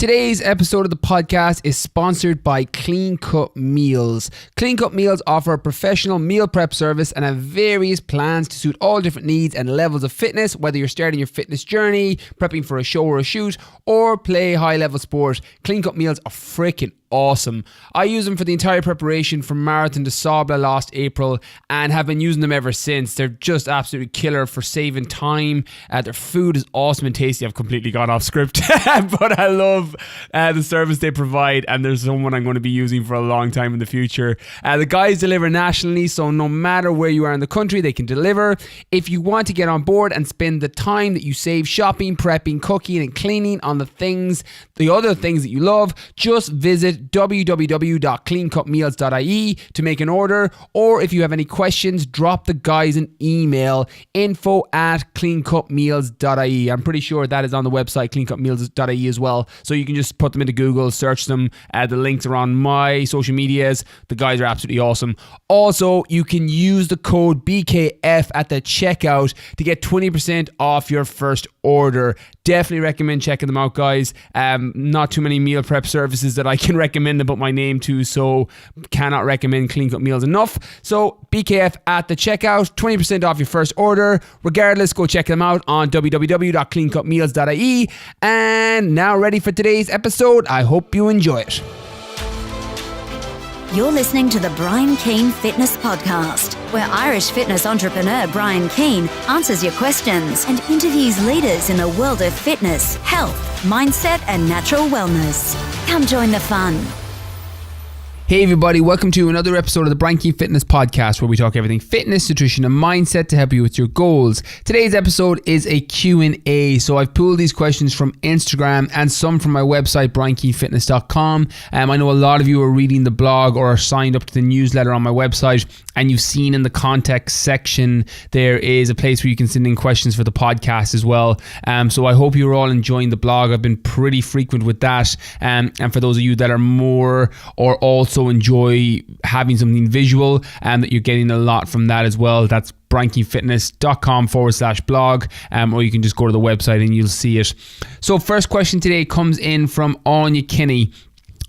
Today's episode of the podcast is sponsored by Clean Cut Meals. Clean Cut Meals offer a professional meal prep service and have various plans to suit all different needs and levels of fitness, whether you're starting your fitness journey, prepping for a show or a shoot, or play high-level sport. Clean Cut Meals are freaking awesome. I use them for the entire preparation from Marathon to Sabla last April and have been using them ever since. They're just absolutely killer for saving time. Their food is awesome and tasty. I've completely gone off script, but I love the service they provide, and there's someone I'm going to be using for a long time in the future. The guys deliver nationally, so no matter where you are in the country, they can deliver. If you want to get on board and spend the time that you save shopping, prepping, cooking, and cleaning on the other things that you love, just visit www.cleancutmeals.ie to make an order, or if you have any questions, drop the guys an email, info@cleancutmeals.ie. I'm pretty sure that is on the website cleancutmeals.ie as well, so you can just put them into Google, search them. The links are on my social medias. The guys are absolutely awesome. Also, you can use the code BKF at the checkout to get 20% off your first order. Definitely recommend checking them out, guys. Not too many meal prep services that I can recommend to put my name to, so cannot recommend Clean Cut Meals enough. So BKF at the checkout, 20% off your first order. Regardless, go check them out on www.cleancutmeals.ie. And now ready for today's episode. I hope you enjoy it. You're listening to the Brian Keane Fitness Podcast, where Irish fitness entrepreneur Brian Keane answers your questions and interviews leaders in the world of fitness, health, mindset, and natural wellness. Come join the fun. Hey everybody, welcome to another episode of the Brian Keane Fitness Podcast, where we talk everything fitness, nutrition, and mindset to help you with your goals. Today's episode is a Q&A, so I've pulled these questions from Instagram and some from my website, briankeenfitness.com. I know a lot of you are reading the blog or are signed up to the newsletter on my website, and you've seen in the context section there is a place where you can send in questions for the podcast as well. So I hope you're all enjoying the blog. I've been pretty frequent with that, and for those of you that are more or also enjoy having something visual, and that you're getting a lot from that as well, that's briankeenfitness.com/blog, or you can just go to the website and you'll see it. So first question today comes in from Anya Kinney.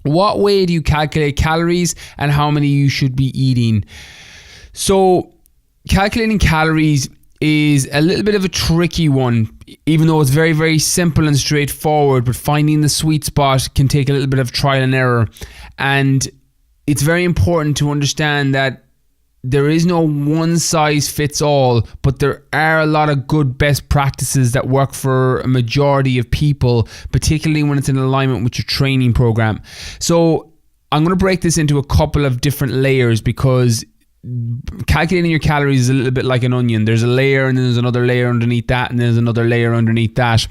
What way do you calculate calories and how many you should be eating? So calculating calories is a little bit of a tricky one, even though it's very, very simple and straightforward, but finding the sweet spot can take a little bit of trial and error. And it's very important to understand that there is no one size fits all, but there are a lot of good best practices that work for a majority of people, particularly when it's in alignment with your training program. So I'm going to break this into a couple of different layers, because calculating your calories is a little bit like an onion. There's a layer, and then there's another layer underneath that, and there's another layer underneath that.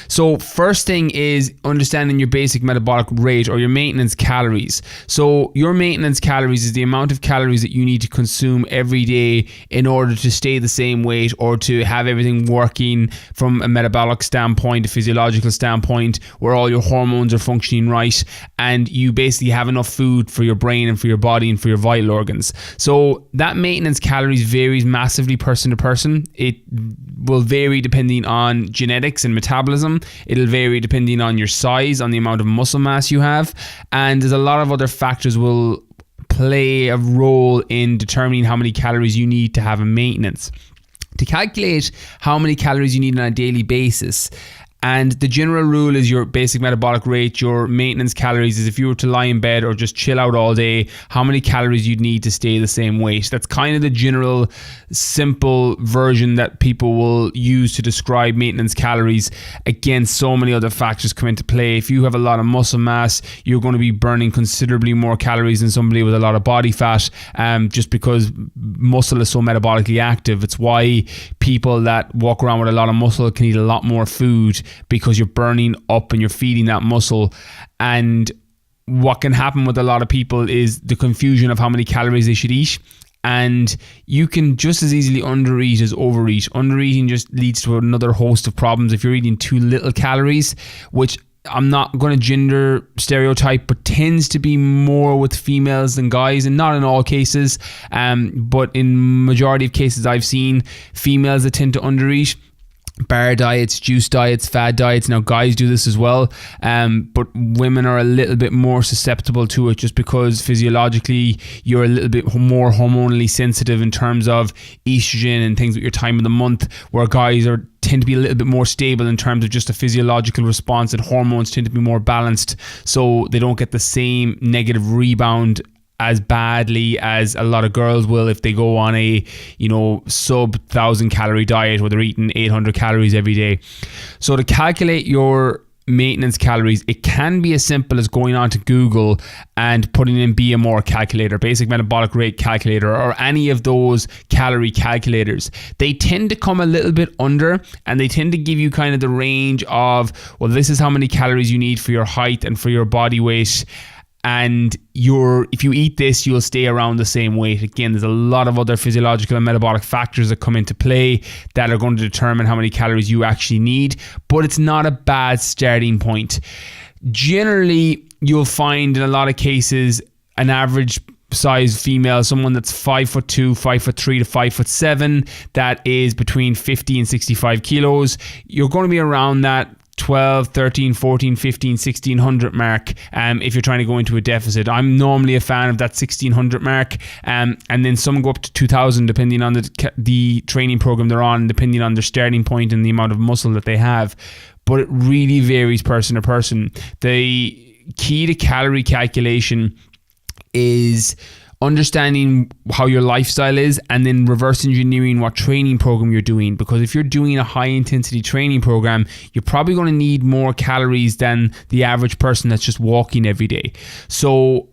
So first thing is understanding your basic metabolic rate, or your maintenance calories. So your maintenance calories is the amount of calories that you need to consume every day in order to stay the same weight, or to have everything working from a metabolic standpoint, a physiological standpoint, where all your hormones are functioning right, and you basically have enough food for your brain and for your body and for your vital organs. So that maintenance calories varies massively person to person. It will vary depending on genetics and metabolism. It'll vary depending on your size, on the amount of muscle mass you have, and there's a lot of other factors will play a role in determining how many calories you need to have a maintenance. To calculate how many calories you need on a daily basis, and the general rule is your basic metabolic rate, your maintenance calories is if you were to lie in bed or just chill out all day, how many calories you'd need to stay the same weight. That's kind of the general simple version that people will use to describe maintenance calories. Again, so many other factors come into play. If you have a lot of muscle mass, you're going to be burning considerably more calories than somebody with a lot of body fat, just because muscle is so metabolically active. It's why people that walk around with a lot of muscle can eat a lot more food, because you're burning up and you're feeding that muscle. And what can happen with a lot of people is the confusion of how many calories they should eat. And you can just as easily undereat as overeat. Undereating just leads to another host of problems. If you're eating too little calories, which I'm not going to gender stereotype, but tends to be more with females than guys, and not in all cases, but in majority of cases I've seen females that tend to undereat. bar diets, juice diets, fad diets. Now guys do this as well, but women are a little bit more susceptible to it, just because physiologically you're a little bit more hormonally sensitive in terms of estrogen and things with your time of the month, where guys tend to be a little bit more stable in terms of just a physiological response, and hormones tend to be more balanced, so they don't get the same negative rebound as badly as a lot of girls will if they go on a sub 1,000 calorie diet where they're eating 800 calories every day. So to calculate your maintenance calories, it can be as simple as going on to Google and putting in BMR calculator, basic metabolic rate calculator, or any of those calorie calculators. They tend to come a little bit under, and they tend to give you kind of the range of, well, this is how many calories you need for your height and for your body weight, and if you eat this, you'll stay around the same weight. Again, there's a lot of other physiological and metabolic factors that come into play that are going to determine how many calories you actually need, but it's not a bad starting point. Generally, you'll find in a lot of cases an average size female, someone that's 5'2", 5'3" to 5'7", that is between 50 and 65 kilos. You're going to be around that 12, 13, 14, 15, 1600 mark if you're trying to go into a deficit. I'm normally a fan of that 1600 mark, and then some go up to 2000 depending on the training program they're on, depending on their starting point and the amount of muscle that they have. But it really varies person to person. The key to calorie calculation is understanding how your lifestyle is, and then reverse engineering what training program you're doing, because if you're doing a high intensity training program, you're probably going to need more calories than the average person that's just walking every day. So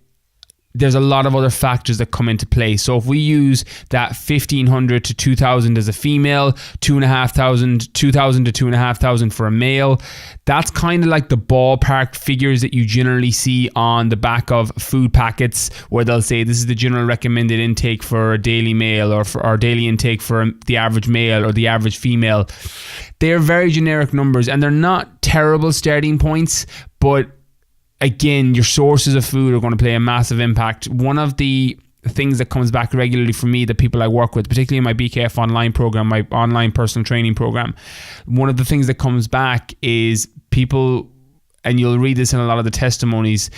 there's a lot of other factors that come into play. So if we use that 1,500 to 2,000 as a female, 2,500, 2,000 to 2,500 for a male, that's kind of like the ballpark figures that you generally see on the back of food packets, where they'll say this is the general recommended intake for a daily male, or for our daily intake for the average male or the average female. They're very generic numbers, and they're not terrible starting points, but again, your sources of food are going to play a massive impact. One of the things that comes back regularly for me, the people I work with, particularly in my BKF online program, my online personal training program, one of the things that comes back is people, and you'll read this in a lot of the testimonies,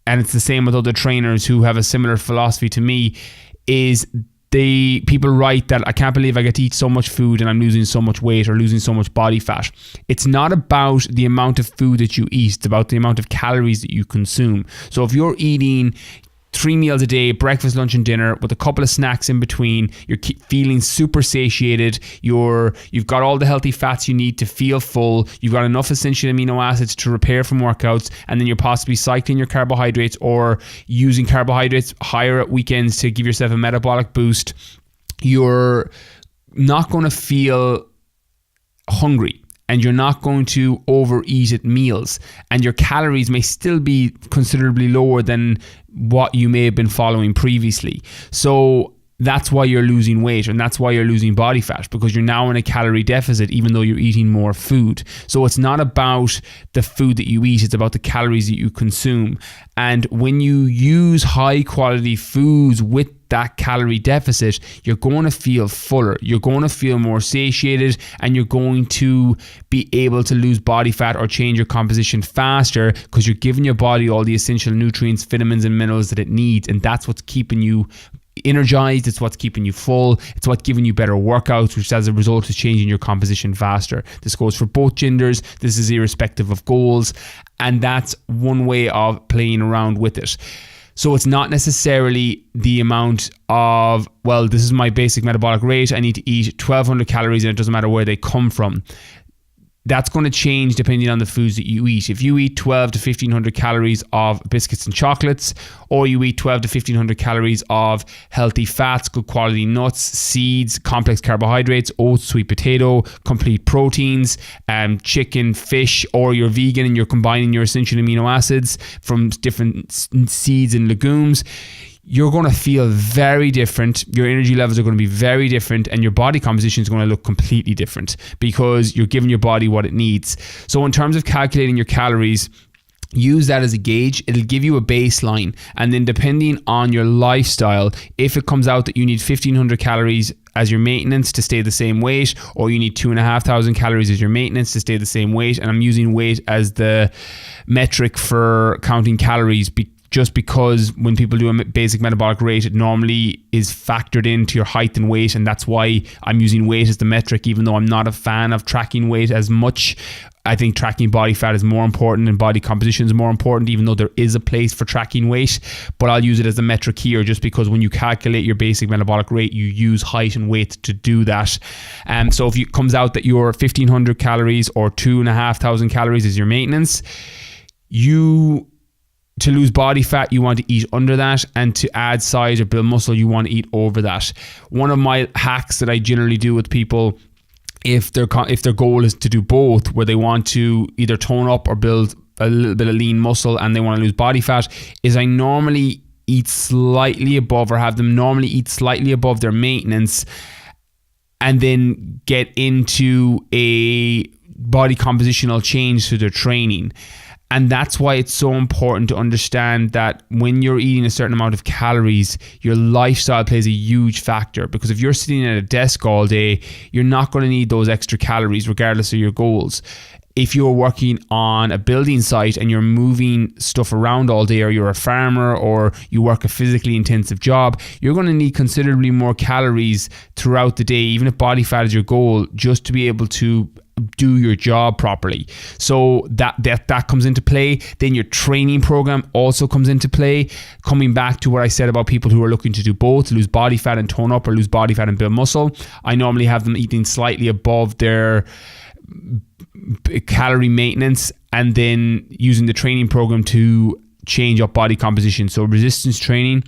and it's the same with other trainers who have a similar philosophy to me, is people write that I can't believe I get to eat so much food and I'm losing so much weight or losing so much body fat. It's not about the amount of food that you eat, it's about the amount of calories that you consume. So if you're eating 3 meals a day, breakfast, lunch and dinner, with a couple of snacks in between, you're feeling super satiated, you've got all the healthy fats you need to feel full, you've got enough essential amino acids to repair from workouts, and then you're possibly cycling your carbohydrates or using carbohydrates higher at weekends to give yourself a metabolic boost, you're not going to feel hungry, and you're not going to overeat at meals, and your calories may still be considerably lower than what you may have been following previously. So that's why you're losing weight, and that's why you're losing body fat, because you're now in a calorie deficit even though you're eating more food. So it's not about the food that you eat, it's about the calories that you consume. And when you use high quality foods with that calorie deficit, you're going to feel fuller, you're going to feel more satiated, and you're going to be able to lose body fat or change your composition faster, because you're giving your body all the essential nutrients, vitamins and minerals that it needs, and that's what's keeping you energized, it's what's keeping you full, it's what's giving you better workouts, which as a result is changing your composition faster. This goes for both genders, this is irrespective of goals, and that's one way of playing around with it. So it's not necessarily the amount of, well, this is my basic metabolic rate, I need to eat 1,200 calories and it doesn't matter where they come from. That's going to change depending on the foods that you eat. If you eat 12 to 1,500 calories of biscuits and chocolates, or you eat 12 to 1,500 calories of healthy fats, good quality nuts, seeds, complex carbohydrates, oats, sweet potato, complete proteins, chicken, fish, or you're vegan and you're combining your essential amino acids from different seeds and legumes, you're going to feel very different. Your energy levels are going to be very different, and your body composition is going to look completely different because you're giving your body what it needs. So in terms of calculating your calories, use that as a gauge. It'll give you a baseline, and then depending on your lifestyle, if it comes out that you need 1,500 calories as your maintenance to stay the same weight, or you need 2,500 calories as your maintenance to stay the same weight. And I'm using weight as the metric for counting calories just because when people do a basic metabolic rate, it normally is factored into your height and weight, and that's why I'm using weight as the metric, even though I'm not a fan of tracking weight as much. I think tracking body fat is more important and body composition is more important, even though there is a place for tracking weight. But I'll use it as a metric here just because when you calculate your basic metabolic rate, you use height and weight to do that. So if it comes out that you're 1,500 calories or 2,500 calories is your maintenance, to lose body fat, you want to eat under that, and to add size or build muscle, you want to eat over that. One of my hacks that I generally do with people, if their goal is to do both, where they want to either tone up or build a little bit of lean muscle and they want to lose body fat, is I normally eat slightly above, or have them normally eat slightly above their maintenance, and then get into a body compositional change to their training. And that's why it's so important to understand that when you're eating a certain amount of calories, your lifestyle plays a huge factor. Because if you're sitting at a desk all day, you're not going to need those extra calories regardless of your goals. If you're working on a building site and you're moving stuff around all day, or you're a farmer, or you work a physically intensive job, you're going to need considerably more calories throughout the day, even if body fat is your goal, just to be able to do your job properly. So that comes into play. Then your training program also comes into play. Coming back to what I said about people who are looking to do both, lose body fat and tone up, or lose body fat and build muscle, I normally have them eating slightly above their calorie maintenance, and then using the training program to change up body composition. So resistance training,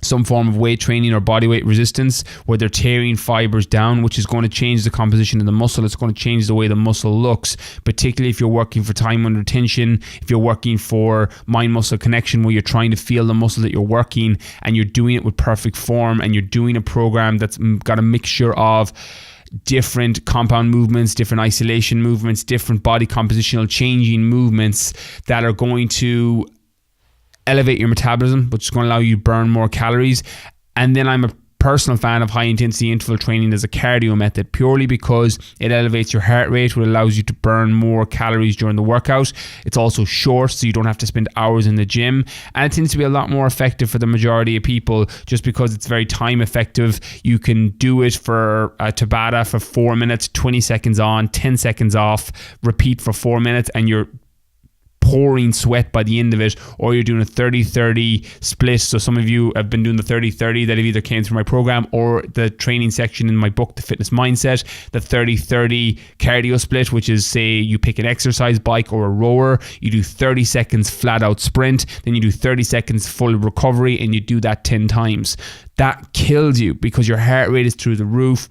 some form of weight training or body weight resistance, where they're tearing fibers down, which is going to change the composition of the muscle. It's going to change the way the muscle looks, particularly if you're working for time under tension, if you're working for mind-muscle connection, where you're trying to feel the muscle that you're working, and you're doing it with perfect form, and you're doing a program that's got a mixture of different compound movements, different isolation movements, different body compositional changing movements that are going to elevate your metabolism, which is going to allow you to burn more calories. And then I'm a personal fan of high intensity interval training as a cardio method, purely because it elevates your heart rate, which allows you to burn more calories during the workout. It's also short, so you don't have to spend hours in the gym, and it tends to be a lot more effective for the majority of people just because it's very time effective. You can do it for a Tabata for 4 minutes, 20 seconds on, 10 seconds off, repeat for 4 minutes, and you're pouring sweat by the end of it. Or you're doing a 30-30 split. So some of you have been doing the 30-30 that have either came through my program or the training section in my book, The Fitness Mindset. The 30-30 cardio split, which is, say you pick an exercise bike or a rower, you do 30 seconds flat out sprint, then you do 30 seconds full recovery, and you do that 10 times. That kills you because your heart rate is through the roof.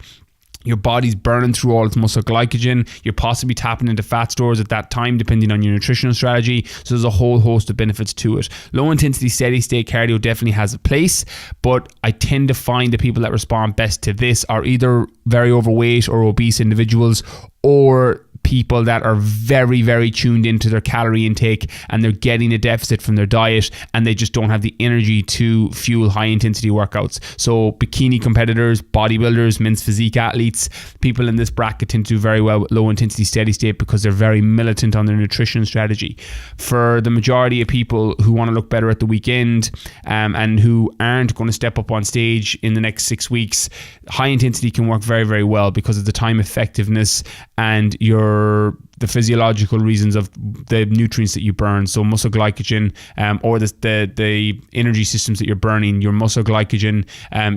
Your body's burning through all its muscle glycogen. You're possibly tapping into fat stores at that time, depending on your nutritional strategy. So there's a whole host of benefits to it. Low intensity, steady state cardio definitely has a place, but I tend to find the people that respond best to this are either very overweight or obese individuals, or people that are very, very tuned into their calorie intake, and they're getting a deficit from their diet, and they just don't have the energy to fuel high intensity workouts. So bikini competitors, bodybuilders, men's physique athletes, people in this bracket tend to do very well with low intensity steady state because they're very militant on their nutrition strategy. For the majority of people who want to look better at the weekend, and who aren't going to step up on stage in the next 6 weeks, high intensity can work very, very well because of the time effectiveness and the physiological reasons of the nutrients that you burn. So muscle glycogen, or the energy systems that you're burning, your muscle glycogen,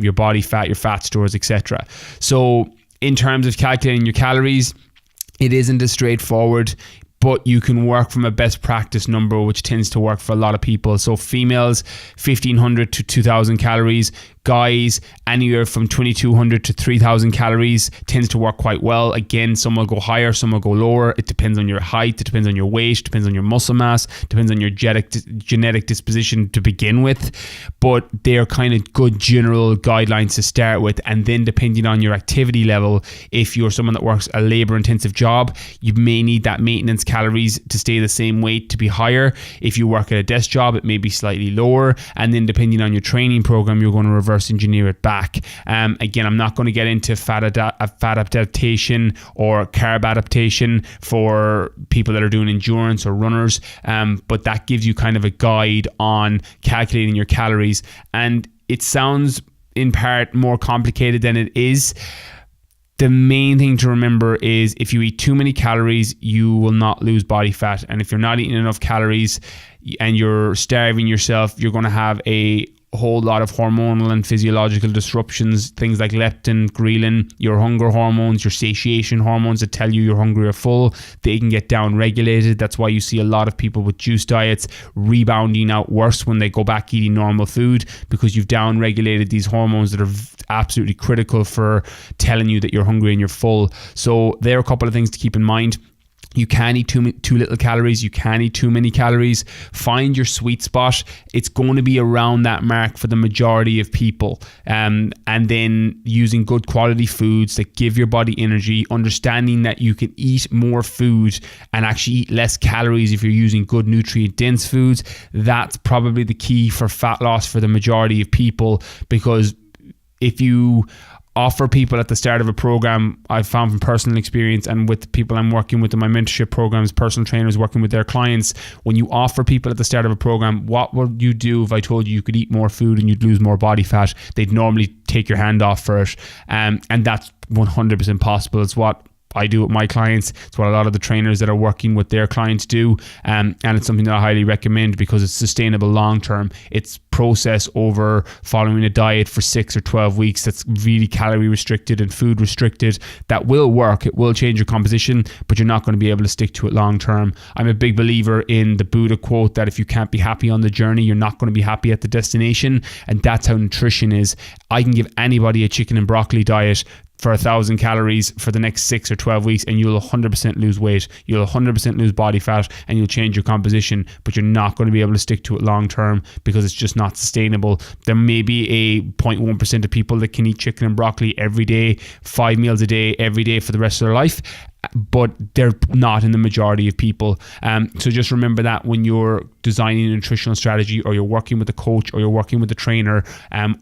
your body fat, your fat stores, etc. So in terms of calculating your calories, it isn't as straightforward, but you can work from a best practice number, which tends to work for a lot of people. So females, 1,500 to 2,000 calories. Guys, anywhere from 2,200 to 3,000 calories tends to work quite well. Again, some will go higher, some will go lower. It depends on your height, it depends on your weight, it depends on your muscle mass, it depends on your genetic disposition to begin with. But they're kind of good general guidelines to start with. And then depending on your activity level, if you're someone that works a labor intensive job, you may need that maintenance calories to stay the same weight to be higher. If you work at a desk job, it may be slightly lower. And then depending on your training program, you're going to reverse engineer it back. Again, I'm not going to get into fat adaptation or carb adaptation for people that are doing endurance or runners. But that gives you kind of a guide on calculating your calories. And it sounds in part more complicated than it is. The main thing to remember is if you eat too many calories, you will not lose body fat. And if you're not eating enough calories and you're starving yourself, you're going to have a whole lot of hormonal and physiological disruptions, things like leptin, ghrelin, your hunger hormones, your satiation hormones that tell you you're hungry or full. They can get down regulated. That's why you see a lot of people with juice diets rebounding out worse when they go back eating normal food, because you've down regulated these hormones that are absolutely critical for telling you that you're hungry and you're full. So there are a couple of things to keep in mind. You can't eat too little calories. You can't eat too many calories. Find your sweet spot. It's going to be around that mark for the majority of people. And then using good quality foods that give your body energy, understanding that you can eat more food and actually eat less calories if you're using good nutrient dense foods. That's probably the key for fat loss for the majority of people, because if you offer people at the start of a program, I've found from personal experience and with people I'm working with in my mentorship programs, personal trainers working with their clients, when you offer people at the start of a program, what would you do if I told you you could eat more food and you'd lose more body fat? They'd normally take your hand off for it. And that's 100% possible. It's what I do with my clients. It's what a lot of the trainers that are working with their clients do. And it's something that I highly recommend because it's sustainable long term. It's process over following a diet for 6 or 12 weeks that's really calorie restricted and food restricted. That will work. It will change your composition, but you're not going to be able to stick to it long term. I'm a big believer in the Buddha quote that if you can't be happy on the journey, you're not going to be happy at the destination. And that's how nutrition is. I can give anybody a chicken and broccoli diet for 1,000 calories for the next 6 or 12 weeks and you'll 100% lose weight, you'll 100% lose body fat, and you'll change your composition, but you're not going to be able to stick to it long term because it's just not sustainable. There may be a 0.1% of people that can eat chicken and broccoli every day, 5 meals a day, every day for the rest of their life, but they're not in the majority of people. So just remember that when you're designing a nutritional strategy, or you're working with a coach, or you're working with a trainer,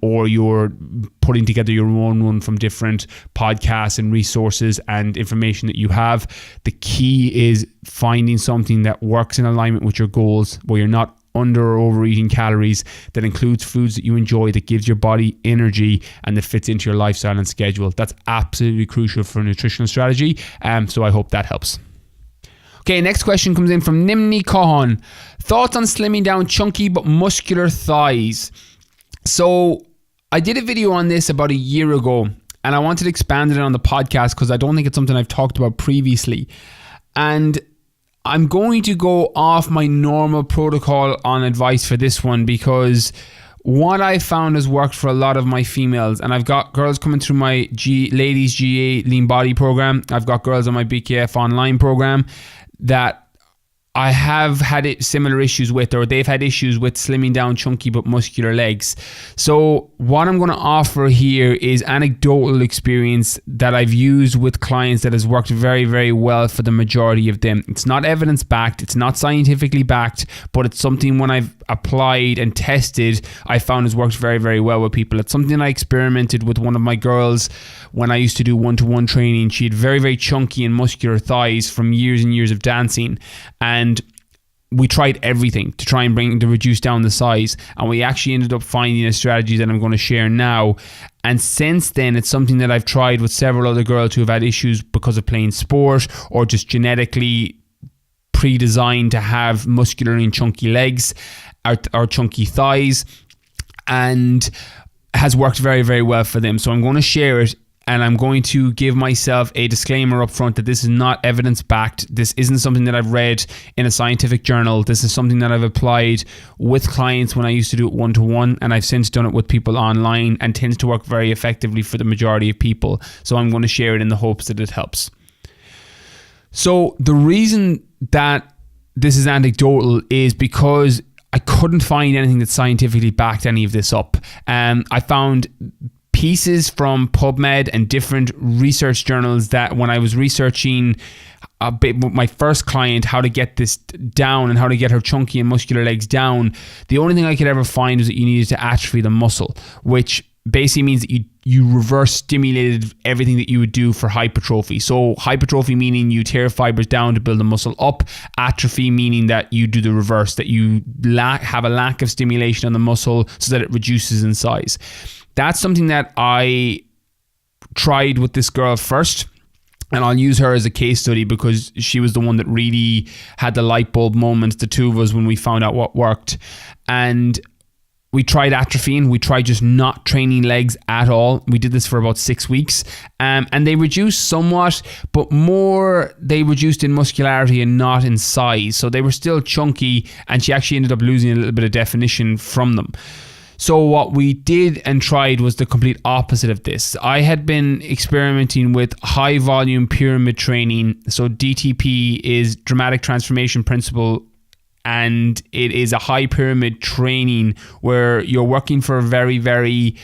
or you're putting together your own one from different podcasts and resources and information that you have, the key is finding something that works in alignment with your goals, where you're not under or overeating calories, that includes foods that you enjoy, that gives your body energy, and that fits into your lifestyle and schedule. That's absolutely crucial for a nutritional strategy. So I hope that helps. Okay, next question comes in from Nimni Kahan. Thoughts on slimming down chunky but muscular thighs? So I did a video on this about a year ago, and I wanted to expand it on the podcast because I don't think it's something I've talked about previously. And I'm going to go off my normal protocol on advice for this one, because what I found has worked for a lot of my females, and I've got girls coming through my ladies GA lean body program. I've got girls on my BKF online program that I have had similar issues with, or they've had issues with slimming down chunky but muscular legs. So what I'm going to offer here is anecdotal experience that I've used with clients that has worked very, very well for the majority of them. It's not evidence backed, it's not scientifically backed, but it's something when I've applied and tested, I found has worked very, very well with people. It's something I experimented with one of my girls when I used to do one-to-one training. She had very, very chunky and muscular thighs from years and years of dancing, and we tried everything to try and reduce down the size, and we actually ended up finding a strategy that I'm going to share now. And since then, it's something that I've tried with several other girls who have had issues because of playing sport or just genetically pre-designed to have muscular and chunky legs or chunky thighs, and has worked very, very well for them. So I'm going to share it, and I'm going to give myself a disclaimer up front that this is not evidence-backed. This isn't something that I've read in a scientific journal. This is something that I've applied with clients when I used to do it one-to-one, and I've since done it with people online, and tends to work very effectively for the majority of people. So I'm going to share it in the hopes that it helps. So the reason that this is anecdotal is because I couldn't find anything that scientifically backed any of this up. I found pieces from PubMed and different research journals that when I was researching a bit with my first client, how to get this down and how to get her chunky and muscular legs down, the only thing I could ever find was that you needed to atrophy the muscle, which basically means that you reverse stimulated everything that you would do for hypertrophy. So hypertrophy meaning you tear fibers down to build the muscle up. Atrophy meaning that you do the reverse, that you have a lack of stimulation on the muscle so that it reduces in size. That's something that I tried with this girl first. And I'll use her as a case study because she was the one that really had the light bulb moment, the two of us, when we found out what worked. And we tried atrophying. We tried just not training legs at all. We did this for about 6 weeks. And they reduced somewhat, but more they reduced in muscularity and not in size. So they were still chunky, and she actually ended up losing a little bit of definition from them. So what we did and tried was the complete opposite of this. I had been experimenting with high volume pyramid training. So DTP is dramatic transformation principle, and it is a high pyramid training where you're working for a very, very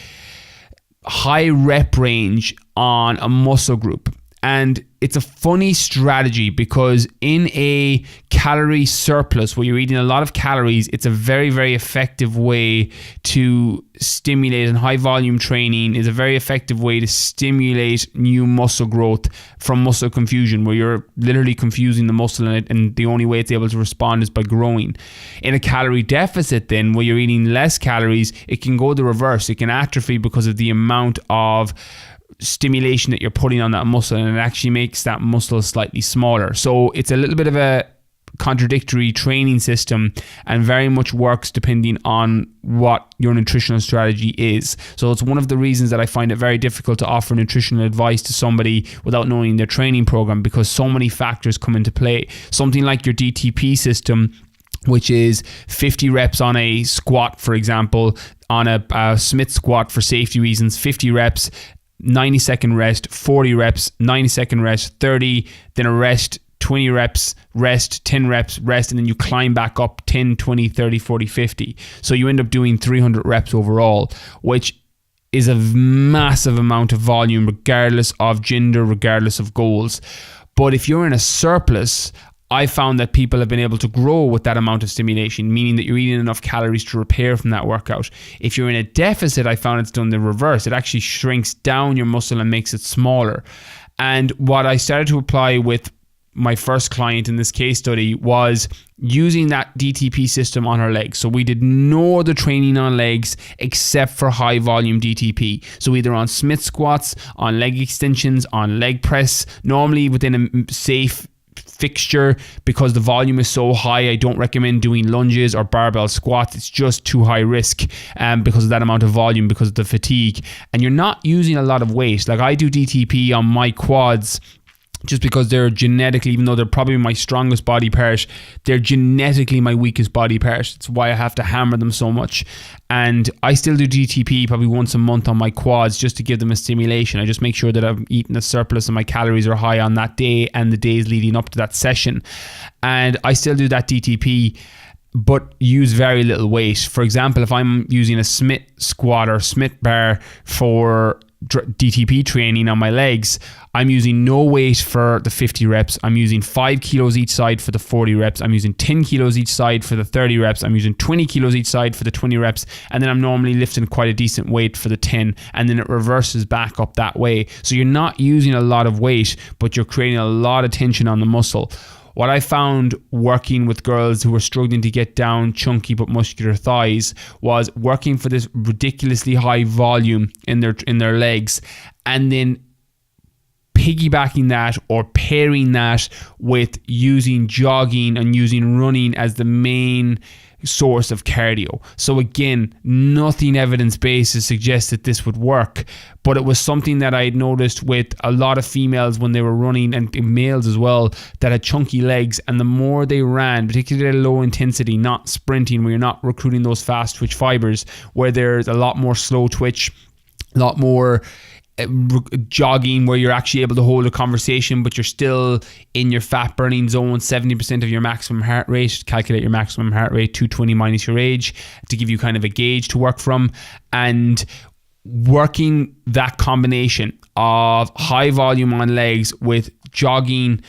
high rep range on a muscle group. And it's a funny strategy because in a calorie surplus where you're eating a lot of calories, it's a very, very effective way to stimulate, and high volume training is a very effective way to stimulate new muscle growth from muscle confusion, where you're literally confusing the muscle and the only way it's able to respond is by growing. In a calorie deficit then, where you're eating less calories, it can go the reverse. It can atrophy because of the amount of stimulation that you're putting on that muscle, and it actually makes that muscle slightly smaller. So it's a little bit of a contradictory training system and very much works depending on what your nutritional strategy is. So it's one of the reasons that I find it very difficult to offer nutritional advice to somebody without knowing their training program, because so many factors come into play. Something like your DTP system, which is 50 reps on a squat, for example, on a Smith squat for safety reasons, 50 reps, 90-second rest, 40 reps, 90-second rest, 30, then a rest, 20 reps, rest, 10 reps, rest, and then you climb back up 10, 20, 30, 40, 50. So you end up doing 300 reps overall, which is a massive amount of volume regardless of gender, regardless of goals. But if you're in a surplus, I found that people have been able to grow with that amount of stimulation, meaning that you're eating enough calories to repair from that workout. If you're in a deficit, I found it's done the reverse. It actually shrinks down your muscle and makes it smaller. And what I started to apply with my first client in this case study was using that DTP system on her legs. So we did no other training on legs except for high volume DTP. So either on Smith squats, on leg extensions, on leg press, normally within a safe fixture. Because the volume is so high, I don't recommend doing lunges or barbell squats. It's just too high risk because of that amount of volume, because of the fatigue, and you're not using a lot of weight. Like I do DTP on my quads just because they're genetically, even though they're probably my strongest body part, they're genetically my weakest body part. It's why I have to hammer them so much. And I still do DTP probably once a month on my quads just to give them a stimulation. I just make sure that I'm eating a surplus and my calories are high on that day and the days leading up to that session. And I still do that DTP, but use very little weight. For example, if I'm using a Smith squat or Smith bar for DTP training on my legs, I'm using no weight for the 50 reps. I'm using 5 kilos each side for the 40 reps. I'm using 10 kilos each side for the 30 reps. I'm using 20 kilos each side for the 20 reps. And then I'm normally lifting quite a decent weight for the 10. And then it reverses back up that way. So you're not using a lot of weight, but you're creating a lot of tension on the muscle. What I found working with girls who were struggling to get down chunky but muscular thighs was working for this ridiculously high volume in their legs, and then piggybacking that or pairing that with using jogging and using running as the main source of cardio. So again, nothing evidence-based suggests that this would work, but it was something that I had noticed with a lot of females when they were running, and males as well, that had chunky legs, and the more they ran, particularly at low intensity, not sprinting, where you're not recruiting those fast twitch fibers, where there's a lot more slow twitch, a lot more jogging, where you're actually able to hold a conversation but you're still in your fat burning zone, 70% of your maximum heart rate. Calculate your maximum heart rate, 220 minus your age, to give you kind of a gauge to work from. And working that combination of high volume on legs with jogging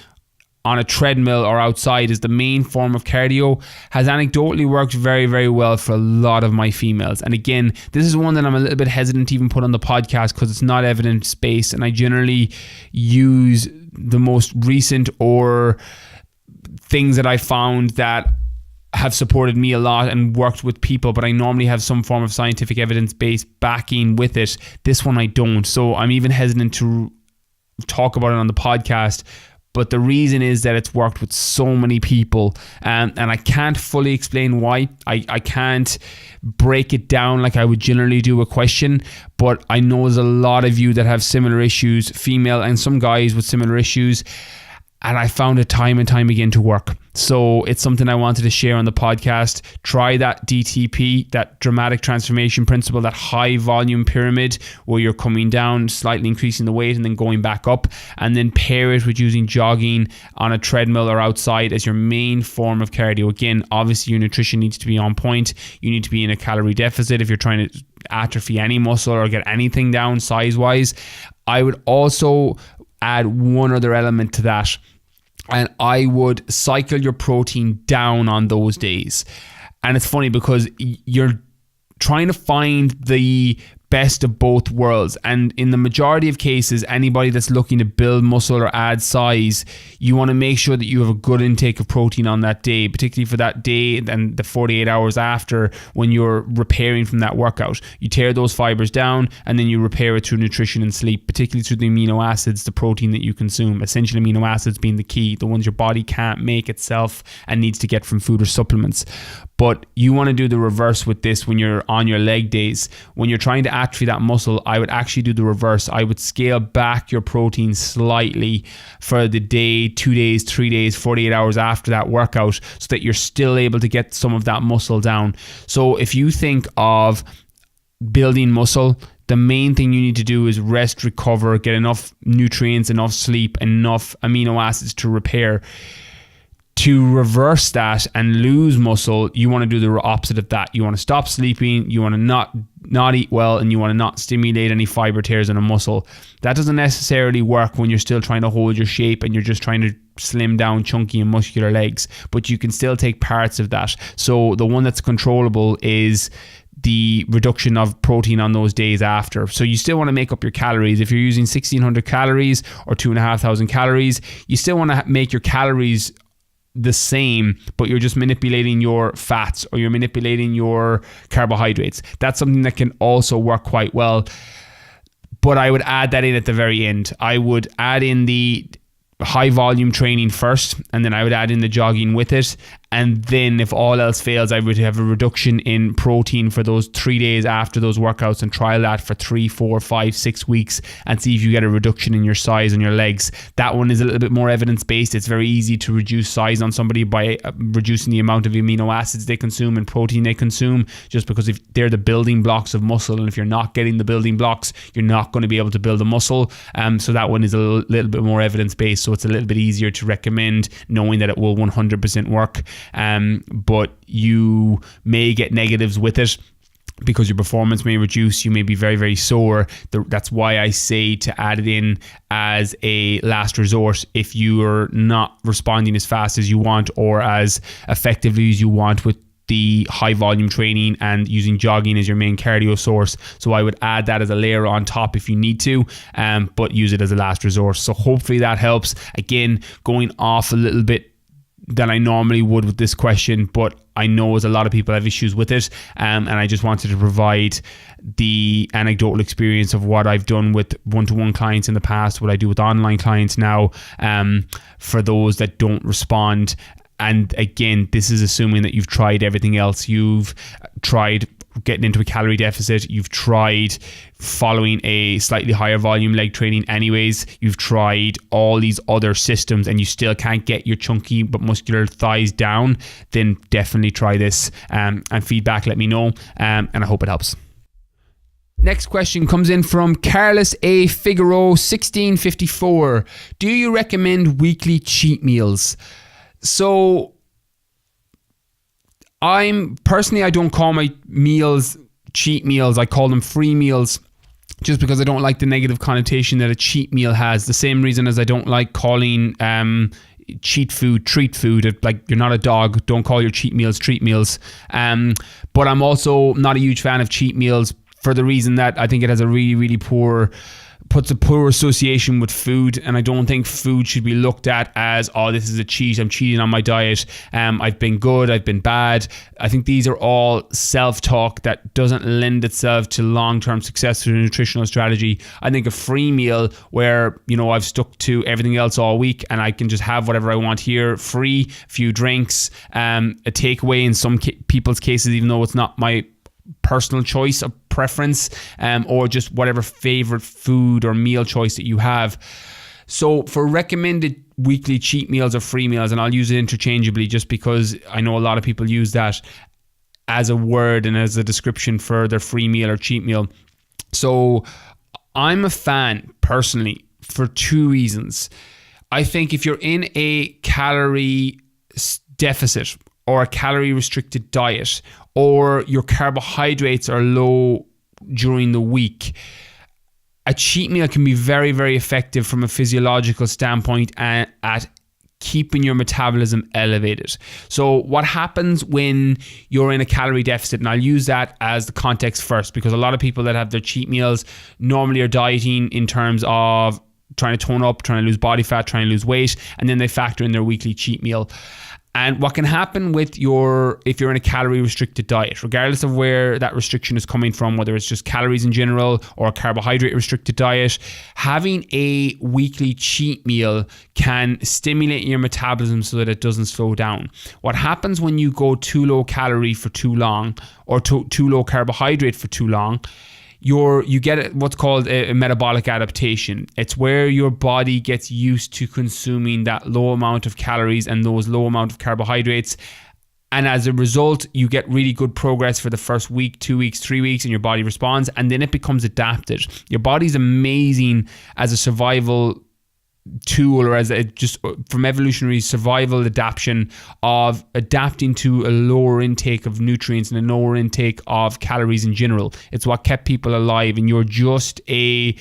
on a treadmill or outside as the main form of cardio has anecdotally worked very, very well for a lot of my females. And again, this is one that I'm a little bit hesitant to even put on the podcast because it's not evidence-based, and I generally use the most recent or things that I found that have supported me a lot and worked with people, but I normally have some form of scientific evidence-based backing with it. This one I don't, so I'm even hesitant to talk about it on the podcast. But the reason is that it's worked with so many people, and I can't fully explain why. I can't break it down like I would generally do a question, but I know there's a lot of you that have similar issues, female and some guys with similar issues, and I found it time and time again to work. So it's something I wanted to share on the podcast. Try that DTP, that dramatic transformation principle, that high volume pyramid where you're coming down, slightly increasing the weight and then going back up, and then pair it with using jogging on a treadmill or outside as your main form of cardio. Again, obviously your nutrition needs to be on point. You need to be in a calorie deficit if you're trying to atrophy any muscle or get anything down size-wise. I would also add one other element to that, and I would cycle your protein down on those days. And it's funny because you're trying to find the best of both worlds, and in the majority of cases, anybody that's looking to build muscle or add size, you want to make sure that you have a good intake of protein on that day, particularly for that day and the 48 hours after when you're repairing from that workout. You tear those fibers down and then you repair it through nutrition and sleep, particularly through the amino acids, the protein that you consume, essential amino acids being the key, the ones your body can't make itself and needs to get from food or supplements. But you want to do the reverse with this when you're on your leg days. When you're trying to atrophy that muscle, I would actually do the reverse. I would scale back your protein slightly for the day, 2 days, 3 days, 48 hours after that workout so that you're still able to get some of that muscle down. So if you think of building muscle, the main thing you need to do is rest, recover, get enough nutrients, enough sleep, enough amino acids to repair. To reverse that and lose muscle, you want to do the opposite of that. You want to stop sleeping, you want to not eat well, and you want to not stimulate any fiber tears in a muscle. That doesn't necessarily work when you're still trying to hold your shape and you're just trying to slim down chunky and muscular legs, but you can still take parts of that. So the one that's controllable is the reduction of protein on those days after. So you still want to make up your calories. If you're using 1,600 calories or 2,500 calories, you still want to make your calories the same, but you're just manipulating your fats or you're manipulating your carbohydrates. That's something that can also work quite well. But I would add that in at the very end. I would add in the high volume training first, and then I would add in the jogging with it. And then if all else fails, I would have a reduction in protein for those 3 days after those workouts and trial that for 3, 4, 5, 6 weeks and see if you get a reduction in your size on your legs. That one is a little bit more evidence-based. It's very easy to reduce size on somebody by reducing the amount of amino acids they consume and protein they consume, just because if they're the building blocks of muscle, and if you're not getting the building blocks, you're not going to be able to build a muscle. So that one is a little bit more evidence-based, so it's a little bit easier to recommend, knowing that it will 100% work. But you may get negatives with it because your performance may reduce. You may be very, very sore. That's why I say to add it in as a last resort if you are not responding as fast as you want or as effectively as you want with the high volume training and using jogging as your main cardio source. So I would add that as a layer on top if you need to, but use it as a last resort. So hopefully that helps. Again, going off a little bit than I normally would with this question, but I know as a lot of people have issues with it, and I just wanted to provide the anecdotal experience of what I've done with one-to-one clients in the past, what I do with online clients now, for those that don't respond. And again, this is assuming that you've tried everything else. You've tried getting into a calorie deficit, you've tried following a slightly higher volume leg training anyways, you've tried all these other systems and you still can't get your chunky but muscular thighs down, then definitely try this, and feedback, let me know, and I hope it helps. Next question comes in from Carlos A. Figueroa, 1654. Do you recommend weekly cheat meals? So I don't call my meals cheat meals. I call them free meals. just because I don't like the negative connotation that a cheat meal has. The same reason as I don't like calling cheat food treat food. Like, you're not a dog, don't call your cheat meals treat meals. But I'm also not a huge fan of cheat meals for the reason that I think it has a really, really puts a poor association with food, and I don't think food should be looked at as, oh, this is a cheat, I'm cheating on my diet, I've been good, I've been bad. I think these are all self-talk that doesn't lend itself to long-term success through a nutritional strategy. I think a free meal where, you know, I've stuck to everything else all week and I can just have whatever I want here, free, a few drinks, a takeaway in some people's cases, even though it's not my personal choice of preference, or just whatever favorite food or meal choice that you have. So for recommended weekly cheat meals or free meals, and I'll use it interchangeably just because I know a lot of people use that as a word and as a description for their free meal or cheat meal. So I'm a fan personally for two reasons. I think if you're in a calorie deficit or a calorie restricted diet, or your carbohydrates are low during the week, a cheat meal can be very, very effective from a physiological standpoint at keeping your metabolism elevated. So what happens when you're in a calorie deficit, and I'll use that as the context first, because a lot of people that have their cheat meals normally are dieting in terms of trying to tone up, trying to lose body fat, trying to lose weight, and then they factor in their weekly cheat meal. And what can happen if you're in a calorie restricted diet, regardless of where that restriction is coming from, whether it's just calories in general or a carbohydrate restricted diet, having a weekly cheat meal can stimulate your metabolism so that it doesn't slow down. What happens when you go too low calorie for too long, or too low carbohydrate for too long, you get what's called a metabolic adaptation. It's where your body gets used to consuming that low amount of calories and those low amount of carbohydrates. And as a result, you get really good progress for the first week, 2 weeks, 3 weeks, and your body responds, and then it becomes adapted. Your body's amazing as a survival tool, or as just from evolutionary survival adaptation of adapting to a lower intake of nutrients and a lower intake of calories in general. It's what kept people alive, and you're just a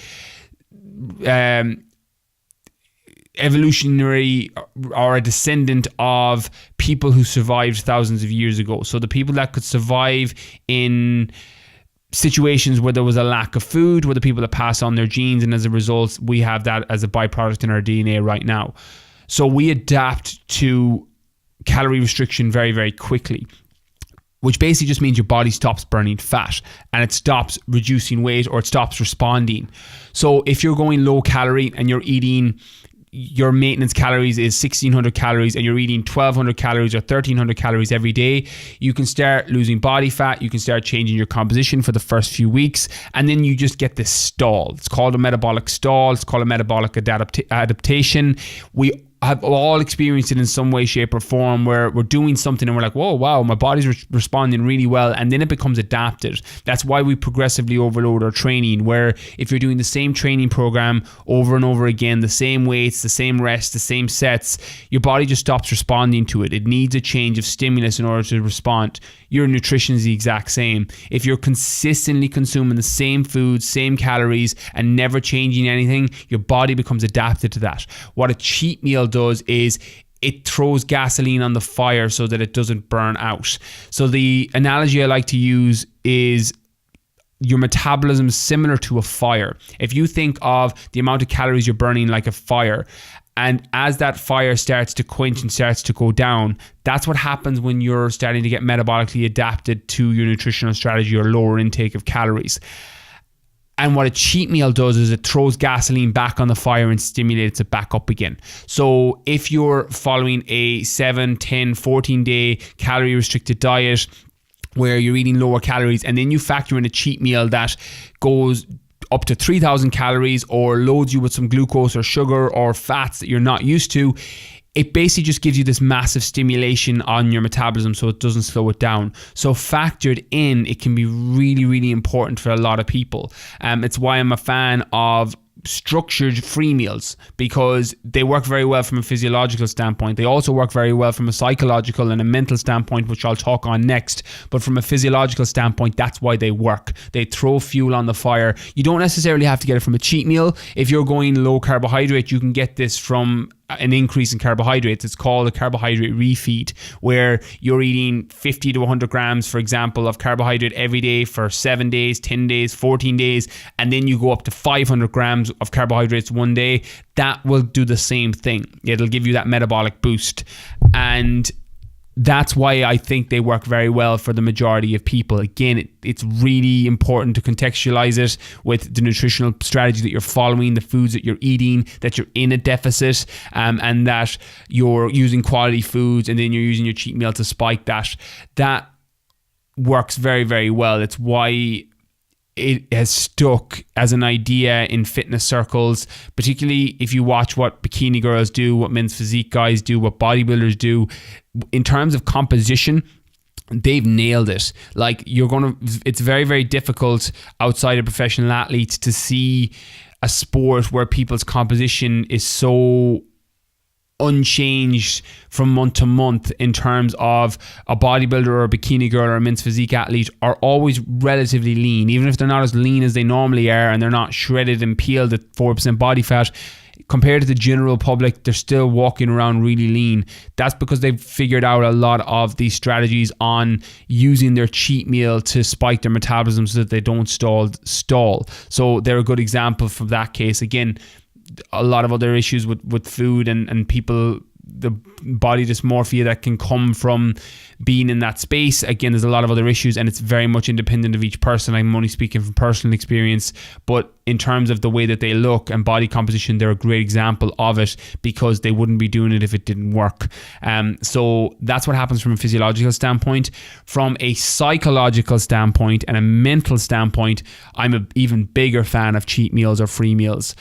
evolutionary or a descendant of people who survived thousands of years ago. So the people that could survive in situations where there was a lack of food were the people that pass on their genes, and as a result we have that as a byproduct in our DNA right now. So we adapt to calorie restriction very, very quickly, which basically just means your body stops burning fat and it stops reducing weight, or it stops responding. So if you're going low calorie and you're eating, your maintenance calories is 1600 calories and you're eating 1200 calories or 1300 calories every day, you can start losing body fat, you can start changing your composition for the first few weeks, and then you just get this stall. It's called a metabolic stall, it's called a metabolic adaptation. We have all experienced it in some way, shape or form, where we're doing something and we're like, whoa, wow, my body's responding really well, and then it becomes adapted. That's why we progressively overload our training, where if you're doing the same training program over and over again, the same weights, the same rests, the same sets, your body just stops responding to it. It needs a change of stimulus in order to respond. Your nutrition is the exact same. If you're consistently consuming the same food, same calories, and never changing anything, your body becomes adapted to that. What a cheat meal does is it throws gasoline on the fire so that it doesn't burn out. So the analogy I like to use is your metabolism is similar to a fire. If you think of the amount of calories you're burning like a fire, and as that fire starts to quench and starts to go down, that's what happens when you're starting to get metabolically adapted to your nutritional strategy or lower intake of calories. And what a cheat meal does is it throws gasoline back on the fire and stimulates it back up again. So if you're following a 7, 10, 14 day calorie restricted diet where you're eating lower calories, and then you factor in a cheat meal that goes up to 3,000 calories or loads you with some glucose or sugar or fats that you're not used to, it basically just gives you this massive stimulation on your metabolism so it doesn't slow it down. So factored in, it can be really, really important for a lot of people. It's why I'm a fan of structured free meals because they work very well from a physiological standpoint. They also work very well from a psychological and a mental standpoint, which I'll talk on next. But from a physiological standpoint, that's why they work. They throw fuel on the fire. You don't necessarily have to get it from a cheat meal. If you're going low carbohydrate, you can get this from an increase in carbohydrates. It's called a carbohydrate refeed, where you're eating 50 to 100 grams, for example, of carbohydrate every day for 7 days, 10 days, 14 days, and then you go up to 500 grams of carbohydrates one day. That will do the same thing. It'll give you that metabolic boost. And that's why I think they work very well for the majority of people. Again, it's really important to contextualize it with the nutritional strategy that you're following, the foods that you're eating, that you're in a deficit, and that you're using quality foods, and then you're using your cheat meal to spike that. That works very, very well. It's why it has stuck as an idea in fitness circles, particularly if you watch what bikini girls do, what men's physique guys do, what bodybuilders do. In terms of composition, they've nailed it. Like, it's very, very difficult outside of professional athletes to see a sport where people's composition is so unchanged from month to month. In terms of a bodybuilder or a bikini girl or a men's physique athlete are always relatively lean, even if they're not as lean as they normally are, and they're not shredded and peeled at 4% body fat. Compared to the general public, they're still walking around really lean. That's because they've figured out a lot of these strategies on using their cheat meal to spike their metabolism so that they don't stall. So they're a good example from that case. Again, a lot of other issues with food and people, the body dysmorphia that can come from being in that space. Again, there's a lot of other issues, and it's very much independent of each person. I'm only speaking from personal experience, but in terms of the way that they look and body composition, they're a great example of it, because they wouldn't be doing it if it didn't work. So that's what happens from a physiological standpoint. From a psychological standpoint and a mental standpoint, I'm an even bigger fan of cheat meals or free meals.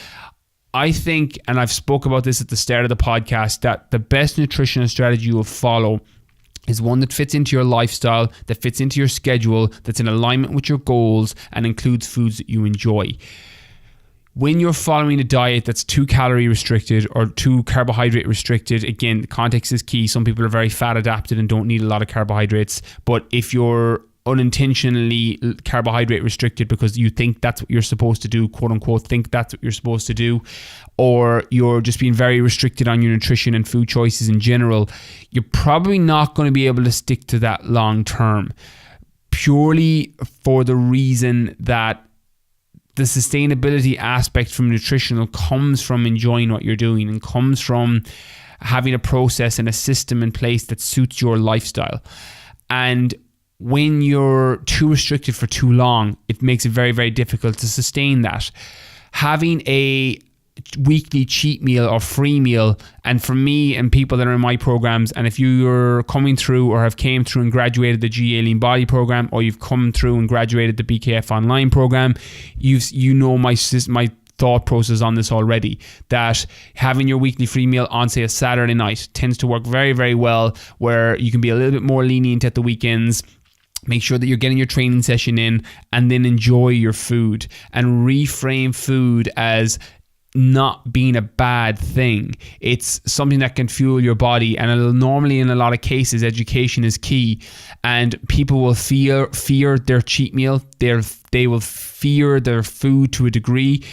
I think, and I've spoke about this at the start of the podcast, that the best nutritional strategy you will follow is one that fits into your lifestyle, that fits into your schedule, that's in alignment with your goals, and includes foods that you enjoy. When you're following a diet that's too calorie restricted or too carbohydrate restricted, again, the context is key. Some people are very fat adapted and don't need a lot of carbohydrates. But if you're unintentionally carbohydrate restricted because you think that's what you're supposed to do, quote unquote, think that's what you're supposed to do, or you're just being very restricted on your nutrition and food choices in general, you're probably not going to be able to stick to that long term, purely for the reason that the sustainability aspect from nutritional comes from enjoying what you're doing and comes from having a process and a system in place that suits your lifestyle. And when you're too restricted for too long, it makes it very, very difficult to sustain that. Having a weekly cheat meal or free meal, and for me and people that are in my programs, and if you're coming through or have came through and graduated the GA Lean Body program, or you've come through and graduated the BKF online program, you know my thought process on this already, that having your weekly free meal on, say, a Saturday night tends to work very, very well, where you can be a little bit more lenient at the weekends. Make sure that you're getting your training session in, and then enjoy your food and reframe food as not being a bad thing. It's something that can fuel your body, and it'll normally, in a lot of cases, education is key, and people will fear their cheat meal. They will fear their food to a degree,